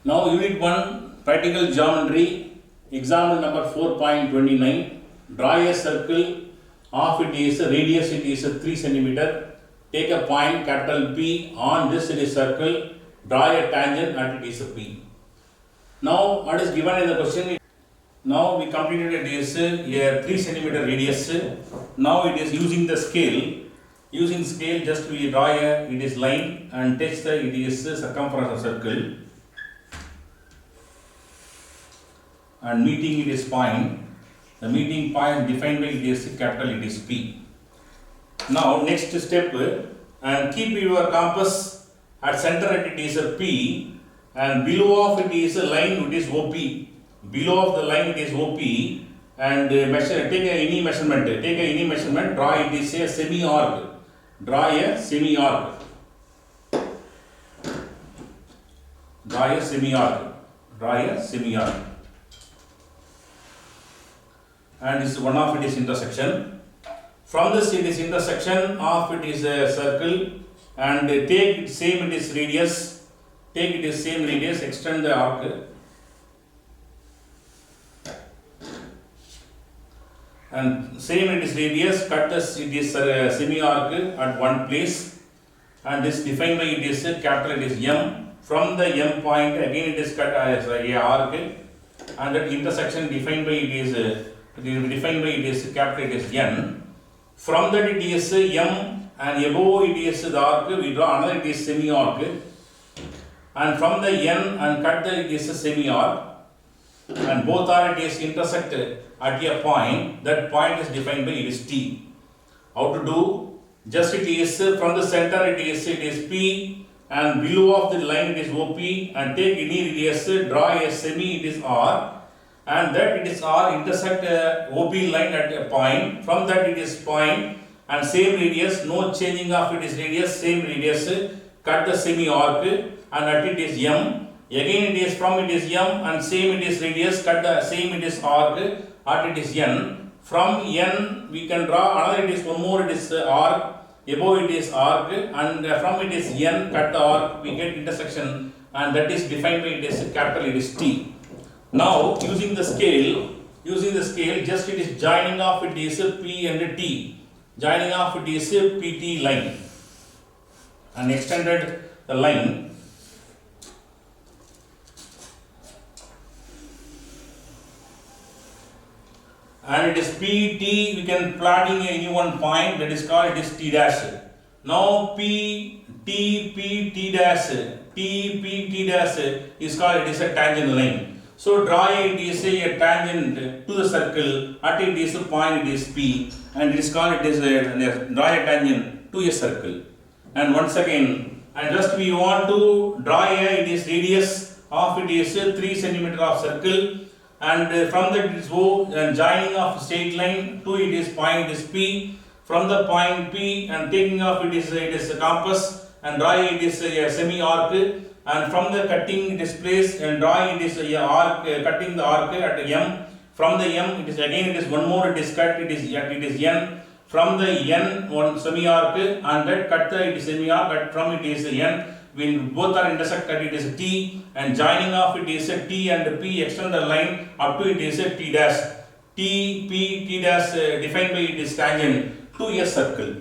Now unit 1 practical geometry example number 4.29. Draw a circle of it is radius it is 3 centimeter. Take a point capital P on this circle. Draw a tangent at it is P. Now what is given in the question? Now we completed it is a 3 centimeter radius. Now it is using the scale. Using scale, just we draw a it is line and touch the it is circumference of circle. And meeting it is point. The meeting point defined by it is capital it is P. Now next step, and keep your compass at center at it is P, and below of it is a line it is OP. Below of the line it is OP, and measure, take any measurement, draw it is a semi arc. Draw a semi arc. Draw a semi arc. Draw a semi arc. And this one of it is intersection. From this it is intersection of it is a circle, and take same it is radius. Take it is same radius. Extend the arc. And same it is radius, cut this it is semi arc at one place, and this defined by it is capital it is M. From the M point again it is cut as a arc, and that intersection defined by it is capital it is N. From that it is M, and above it is the arc, we draw another it is semi arc, and from the N and cut the it is a semi arc, and both are it is intersected at a point. That point is defined by it is T. How to do? Just it is from the center it is P, and below of the line it is OP, and take any radius, draw a semi it is R, and that it is R intersect OP line at a point. From that it is point and same radius, no changing of it is radius, same radius, cut the semi arc, and at it is M. Again it is from it is M and same it is radius, cut the same it is arc, at it is N. From N we can draw another it is one more it is arc, above it is arc, and from it is N, cut the arc, we get intersection, and that is defined by it is capital it is T. Now using the scale, just it is joining of it is P and T. Joining of it is PT line, and extended the line. And it is PT, we can plotting any one point, that is called it is T dash. Now P T dash is called it is a tangent line. So draw it is a tangent to the circle at it is a point it is P, and it is called it is a draw a tangent to a circle. And once again, and just we want to draw a it is radius of it is 3 centimeter of circle, and from that it is O, and joining of straight line to it is point is P. From the point P and taking off it is a compass, and draw it is a semi arc, and from the cutting it is place and draw it is a arc, cutting the arc at M. From the M it is again it is one more it is cut, it is N. From the N one semi arc, and that cut the it is semi arc, and from it is N. When both are intersected it is T, and joining of it is a T and P, extend the line up to it is a T dash. T dash defined by it is tangent to a circle.